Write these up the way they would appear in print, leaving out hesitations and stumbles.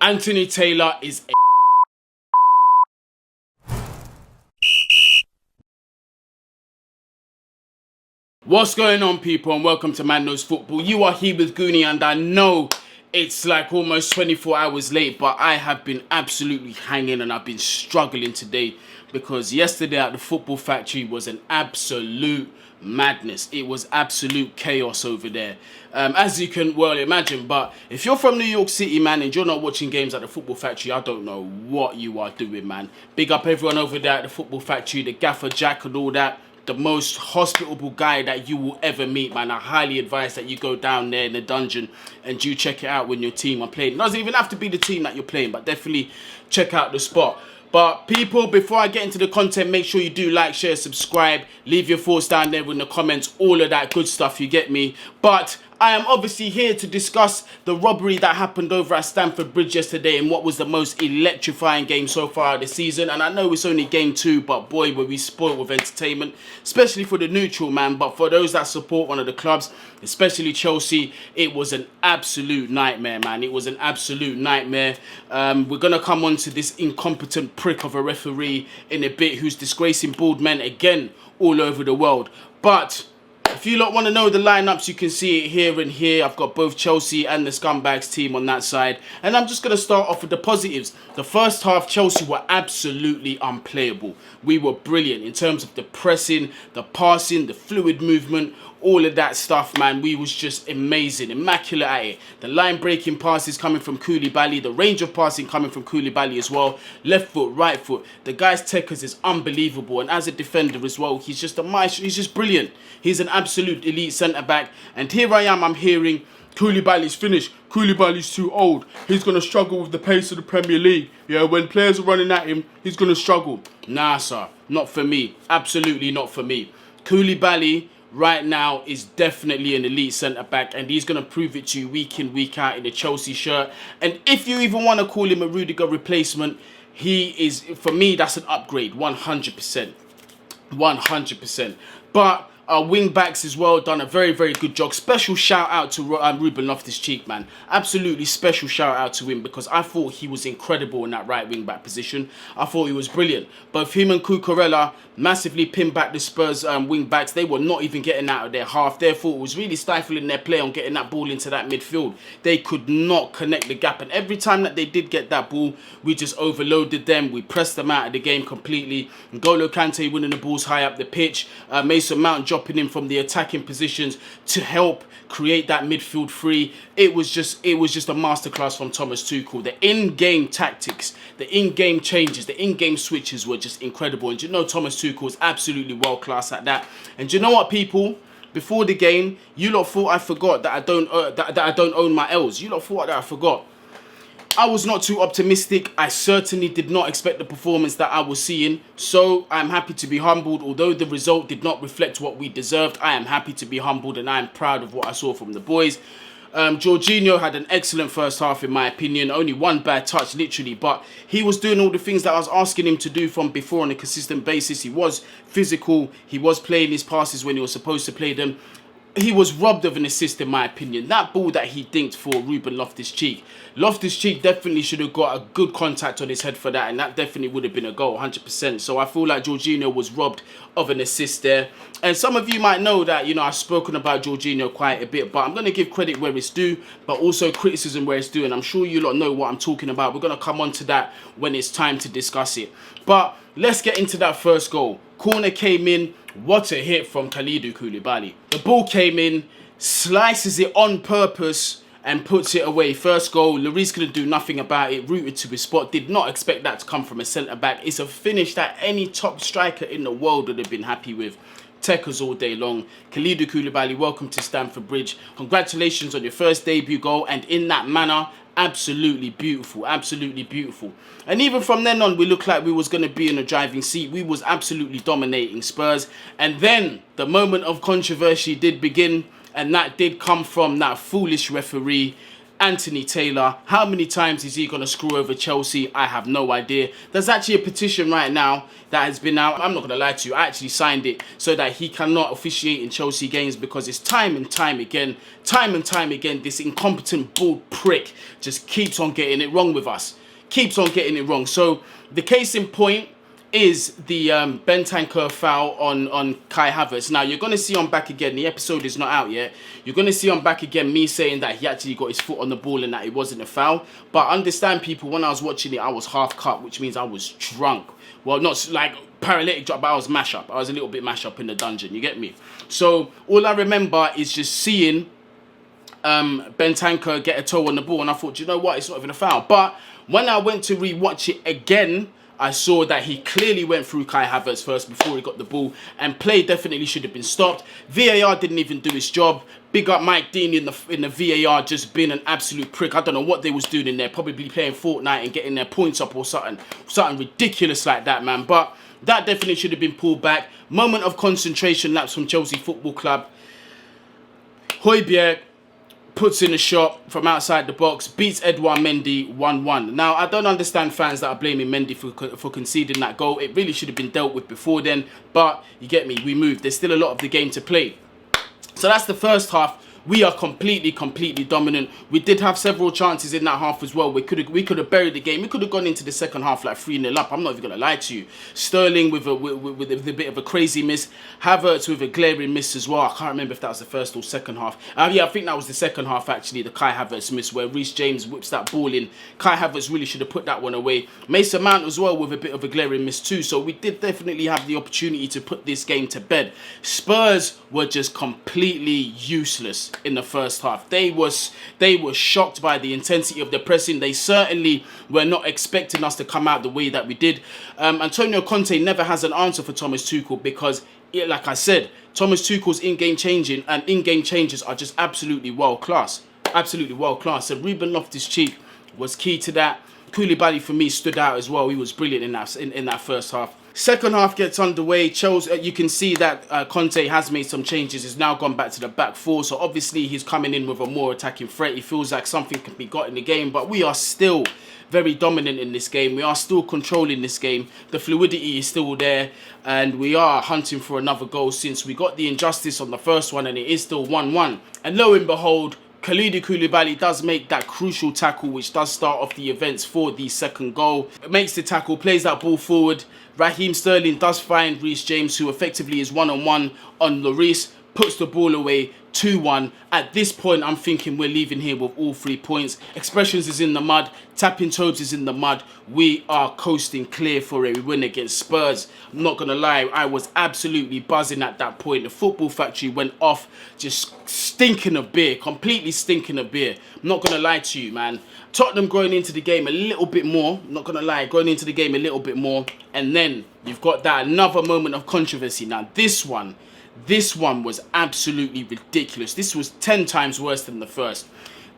Anthony Taylor is a... What's going on, people, and welcome to Man Knows Football. You are here with Guni, and I know it's like almost 24 hours late, but I have been absolutely hanging and I've been struggling today because yesterday at the football factory was an absolute madness. It was absolute chaos over there, as you can well imagine. But if you're from New York City, man, and you're not watching games at the football factory, I don't know what you are doing, man. Big up everyone over there at the football factory, the Gaffer Jack and all that. The most hospitable guy that you will ever meet, man. I highly advise that you go down there in the dungeon and you check it out when your team are playing. It doesn't even have to be the team that you're playing, but definitely check out the spot. But people, before I get into the content, make sure you do like, share, subscribe, leave your thoughts down there in the comments, all of that good stuff, you get me. But I am obviously here to discuss the robbery that happened over at Stamford Bridge yesterday in what was the most electrifying game so far of the season. And I know it's only game 2, but boy, were we spoiled with entertainment, especially for the neutral, man. But for those that support one of the clubs, especially Chelsea, it was an absolute nightmare, man. It was an absolute nightmare. We're going to come on to this incompetent prick of a referee in a bit who's disgracing bald men again all over the world. But if you lot want to know the lineups, you can see it here and here. I've got both Chelsea and the Scumbags team on that side. And I'm just going to start off with the positives. The first half, Chelsea were absolutely unplayable. We were brilliant in terms of the pressing, the passing, the fluid movement, all of that stuff, man. We was just amazing, immaculate at it. The line-breaking passes coming from Koulibaly, the range of passing coming from Koulibaly as well. Left foot, right foot. The guy's techers is unbelievable, and as a defender as well, he's just a maestro. He's just brilliant. He's an absolute elite centre-back. And here I am, I'm hearing Koulibaly's finished. Koulibaly's too old. He's going to struggle with the pace of the Premier League. Yeah, when players are running at him, he's going to struggle. Nah, sir. Not for me. Absolutely not for me. Koulibaly right now is definitely an elite centre-back, and he's going to prove it to you week in, week out in the Chelsea shirt. And if you even want to call him a Rudiger replacement, he is, for me, that's an upgrade, 100%. 100%. But our wing backs as well done a very, very good job. Special shout out to Ruben Loftus-Cheek, man. Absolutely special shout out to him because I thought he was incredible in that right wing back position. I thought he was brilliant. Both him and Cucurella massively pinned back the Spurs wing backs. They were not even getting out of their half. Therefore, it was really stifling their play on getting that ball into that midfield. They could not connect the gap. And every time that they did get that ball, we just overloaded them. We pressed them out of the game completely. N'Golo Kante winning the balls high up the pitch. Mason Mount dropping in from the attacking positions to help create that midfield free. It was just a masterclass from Thomas Tuchel. The in-game tactics, the in-game changes, the in-game switches were just incredible. And you know Thomas Tuchel is absolutely world class at that. And you know what, people? Before the game, you lot thought I forgot that I don't own my L's. You lot thought that I forgot. I was not too optimistic. I certainly did not expect the performance that I was seeing. So I'm happy to be humbled. Although the result did not reflect what we deserved, I am happy to be humbled and I am proud of what I saw from the boys. Jorginho had an excellent first half in my opinion. Only one bad touch literally, but he was doing all the things that I was asking him to do from before on a consistent basis. He was physical. He was playing his passes when he was supposed to play them. He was robbed of an assist in my opinion. That ball that he dinked for Ruben Loftus-Cheek. Loftus-Cheek definitely should have got a good contact on his head for that, and that definitely would have been a goal, 100%. So I feel like Jorginho was robbed of an assist there. And some of you might know that, you know, I've spoken about Jorginho quite a bit, but I'm going to give credit where it's due, but also criticism where it's due. And I'm sure you lot know what I'm talking about. We're going to come on to that when it's time to discuss it. But let's get into that first goal. Corner came in. What a hit from Kalidou Koulibaly. The ball came in, slices it on purpose and puts it away. First goal, Lloris couldn't do nothing about it, rooted to his spot. Did not expect that to come from a centre-back. It's a finish that any top striker in the world would have been happy with. Techers all day long. Kalidou Koulibaly, welcome to Stamford Bridge. Congratulations on your first debut goal, and in that manner, absolutely beautiful, absolutely beautiful. And even from then on, we looked like we was going to be in a driving seat. We was absolutely dominating Spurs. And then the moment of controversy did begin, and that did come from that foolish referee. Anthony Taylor. How many times is he going to screw over Chelsea? I have no idea. There's actually a petition right now that has been out. I'm not going to lie to you. I actually signed it so that he cannot officiate in Chelsea games, because it's time and time again, this incompetent bald prick just keeps on getting it wrong with us. Keeps on getting it wrong. So the case in point is the Bentancur foul on Kai Havertz. Now, you're going to see on Back Again, the episode is not out yet, you're going to see on Back Again me saying that he actually got his foot on the ball and that it wasn't a foul. But understand, people, when I was watching it, I was half cut, which means I was drunk. Well, not like paralytic drop, but I was mash up. I was a little bit mash up in the dungeon, you get me? So all I remember is just seeing Bentancur get a toe on the ball, and I thought, you know what, it's not even a foul. But when I went to rewatch it again, I saw that he clearly went through Kai Havertz first before he got the ball, and play definitely should have been stopped. VAR didn't even do his job. Big up Mike Dean in the VAR, just being an absolute prick. I don't know what they was doing in there, probably playing Fortnite and getting their points up or something ridiculous like that, man. But that definitely should have been pulled back. Moment of concentration lapse from Chelsea Football Club. Højbjerg puts in a shot from outside the box, beats Edouard Mendy 1-1. Now, I don't understand fans that are blaming Mendy for conceding that goal. It really should have been dealt with before then, but you get me, we moved. There's still a lot of the game to play. So that's the first half. We are completely dominant. We did have several chances in that half as well. We could have buried the game. We could have gone into the second half like 3-0 up. I'm not even going to lie to you. Sterling with a bit of a crazy miss. Havertz with a glaring miss as well. I can't remember if that was the first or second half. Yeah, I think that was the second half actually, the Kai Havertz miss where Reece James whips that ball in. Kai Havertz really should have put that one away. Mason Mount as well with a bit of a glaring miss too. So we did definitely have the opportunity to put this game to bed. Spurs were just completely useless in the first half. They were shocked by the intensity of the pressing. They certainly were not expecting us to come out the way that we did. Antonio Conte never has an answer for Thomas Tuchel because, like I said, Thomas Tuchel's in-game changing and in-game changes are just absolutely world class. Absolutely world class. So Ruben Loftus-Cheek was key to that. Koulibaly for me stood out as well. He was brilliant in that first half. Second half gets underway. Chelsea, you can see that Conte has made some changes. He's now gone back to the back four. So obviously he's coming in with a more attacking threat. He feels like something can be got in the game. But we are still very dominant in this game. We are still controlling this game. The fluidity is still there. And we are hunting for another goal since we got the injustice on the first one. And it is still 1-1. And lo and behold, Kalidou Koulibaly does make that crucial tackle which does start off the events for the second goal. It makes the tackle, plays that ball forward. Raheem Sterling does find Reece James, who effectively is one-on-one on Lloris, puts the ball away, 2-1. At this point, I'm thinking we're leaving here with all 3 points. Expressions is in the mud. Tapping Tobes is in the mud. We are coasting clear for a win against Spurs. I'm not going to lie, I was absolutely buzzing at that point. The football factory went off, just stinking of beer, completely stinking of beer. I'm not going to lie to you, man. Tottenham going into the game a little bit more. I'm not going to lie, going into the game a little bit more. And then you've got that another moment of controversy. Now, this one was absolutely ridiculous. This was 10 times worse than the first.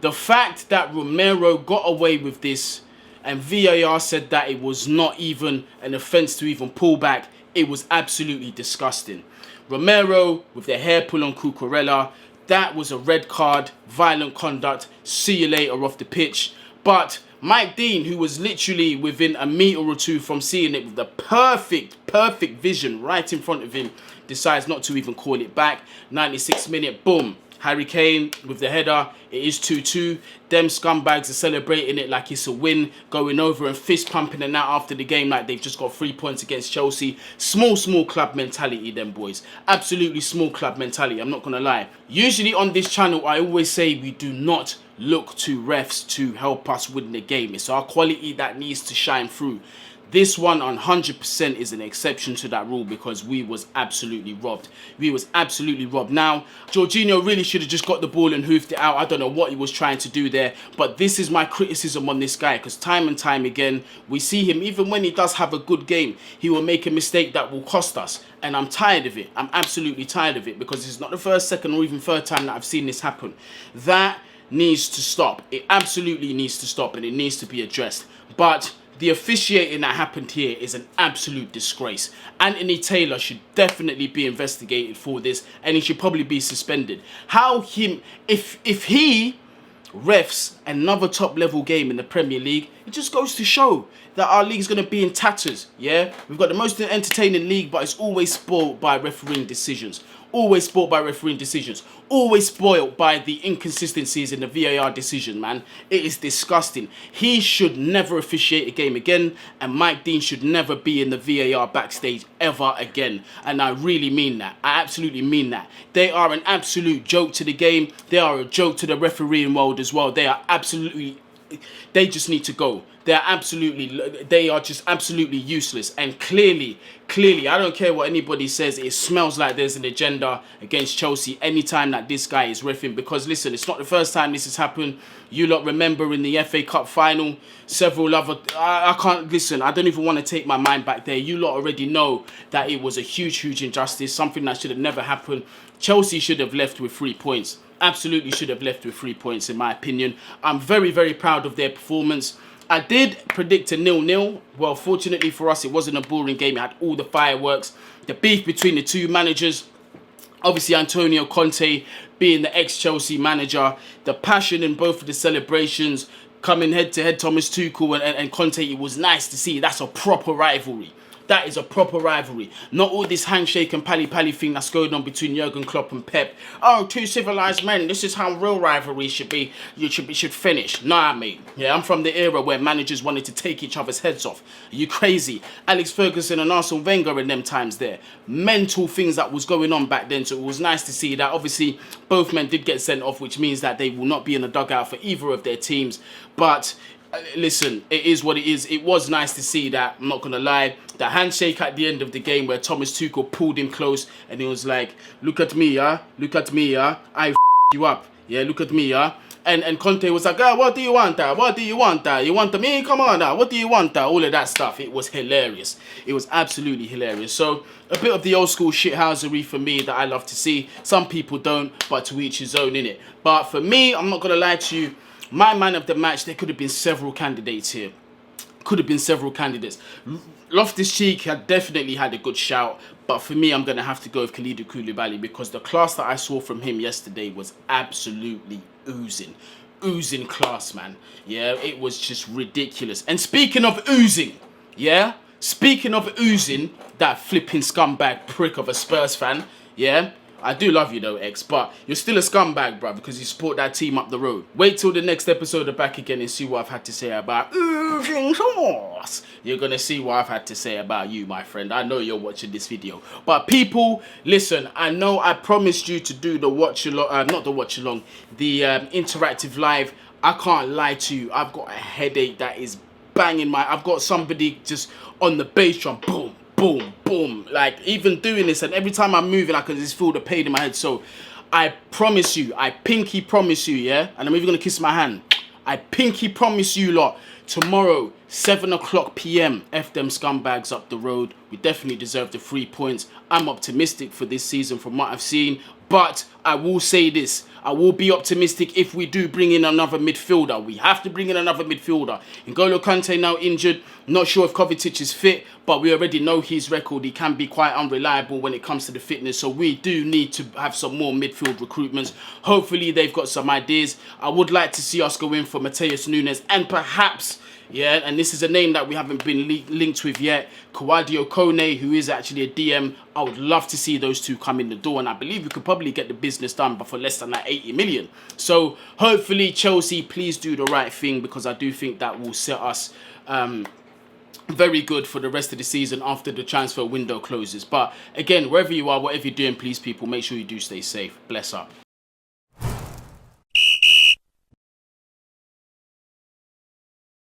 The fact that Romero got away with this and VAR said that it was not even an offence to even pull back, it was absolutely disgusting. Romero with the hair pull on Cucurella, that was a red card, violent conduct, see you later off the pitch. But Mike Dean, who was literally within a metre or two from seeing it with the perfect vision right in front of him, decides not to even call it back. 96th minute, boom. Harry Kane with the header. It is 2-2. Them scumbags are celebrating it like it's a win, going over and fist pumping and out after the game like they've just got 3 points against Chelsea. Small club mentality, them boys. Absolutely small club mentality, I'm not going to lie. Usually on this channel, I always say we do not look to refs to help us win the game. It's our quality that needs to shine through. This one 100% is an exception to that rule because we was absolutely robbed. We was absolutely robbed. Now, Jorginho really should have just got the ball and hoofed it out. I don't know what he was trying to do there. But this is my criticism on this guy because time and time again, we see him, even when he does have a good game, he will make a mistake that will cost us. And I'm tired of it. I'm absolutely tired of it because it's not the first, second or even third time that I've seen this happen. That needs to stop. It absolutely needs to stop and it needs to be addressed. But the officiating that happened here is an absolute disgrace. Anthony Taylor should definitely be investigated for this and he should probably be suspended. How him, if he refs another top level game in the Premier League, it just goes to show that our league's going to be in tatters. Yeah, we've got the most entertaining league, but it's always spoiled by refereeing decisions. Always spoiled by refereeing decisions. Always spoiled by the inconsistencies in the VAR decision, man. It is disgusting. He should never officiate a game again, and Mike Dean should never be in the VAR backstage ever again. And I really mean that. I absolutely mean that. They are an absolute joke to the game. They are a joke to the refereeing world as well. They just need to go. They are just absolutely useless. And clearly, I don't care what anybody says, it smells like there's an agenda against Chelsea anytime that this guy is reffing. Because listen, it's not the first time this has happened. You lot remember in the FA Cup final, several other... I can't... Listen, I don't even want to take my mind back there. You lot already know that it was a huge injustice, something that should have never happened. Chelsea should have left with 3 points. Absolutely should have left with 3 points, in my opinion. I'm very proud of their performance. I did predict a 0-0. Well, fortunately for us, it wasn't a boring game. It had all the fireworks. The beef between the two managers. Obviously, Antonio Conte being the ex-Chelsea manager. The passion in both of the celebrations. Coming head-to-head, Thomas Tuchel and Conte. It was nice to see. That's a proper rivalry. That is a proper rivalry. Not all this handshake and pally-pally thing that's going on between Jurgen Klopp and Pep. Oh, two civilized men. This is how real rivalry should be. Should finish. Nah, mate. Yeah, I'm from the era where managers wanted to take each other's heads off. Are you crazy? Alex Ferguson and Arsene Wenger in them times there. Mental things that was going on back then. So it was nice to see that. Obviously, both men did get sent off, which means that they will not be in the dugout for either of their teams. But... listen, it is what it is. It was nice to see that, I'm not going to lie. The handshake at the end of the game where Thomas Tuchel pulled him close and he was like, look at me, yeah? Look at me, yeah? I you up. Yeah, look at me, yeah? And Conte was like, what do you want, what do you want, you want me? Come on, what do you want, all of that stuff. It was hilarious. It was absolutely hilarious. So, a bit of the old school shithousery for me that I love to see. Some people don't, but to each his own, innit? But for me, I'm not going to lie to you, my man of the match, there could have been several candidates here. Could have been several candidates. Loftus-Cheek had definitely had a good shout. But for me, I'm going to have to go with Kalidou Koulibaly because the class that I saw from him yesterday was absolutely oozing. Oozing class, man. Yeah, it was just ridiculous. And speaking of oozing, yeah? Speaking of oozing, that flipping scumbag prick of a Spurs fan, yeah? I do love you though, X, but you're still a scumbag, bruv, because you support that team up the road. Wait till the next episode of Back Again and see what I've had to say about oozing sauce. You're going to see what I've had to say about you, my friend. I know you're watching this video. But people, listen, I know I promised you to do the watch-along, not the watch-along, the interactive live. I can't lie to you. I've got a headache that is banging I've got somebody just on the bass drum, boom. Boom, boom, like even doing this and every time I'm moving I can just feel the pain in my head. So I promise you, I pinky promise you, yeah, and I'm even gonna kiss my hand, I pinky promise you lot, tomorrow 7 o'clock PM, F them scumbags up the road. We definitely deserve the 3 points. I'm optimistic for this season from what I've seen, but I will say this, I will be optimistic if we do bring in another midfielder. We have to bring in another midfielder. N'Golo Kante now injured. Not sure if Kovacic is fit, but we already know his record. He can be quite unreliable when it comes to the fitness. So we do need to have some more midfield recruitments. Hopefully they've got some ideas. I would like to see us go in for Mateus Nunes and perhaps... yeah, and this is a name that we haven't been linked with yet. Kwadio Kone, who is actually a DM. I would love to see those two come in the door. And I believe we could probably get the business done, but for less than that 80 million. So hopefully Chelsea, please do the right thing. Because I do think that will set us very good for the rest of the season after the transfer window closes. But again, wherever you are, whatever you're doing, please people, make sure you do stay safe. Bless up.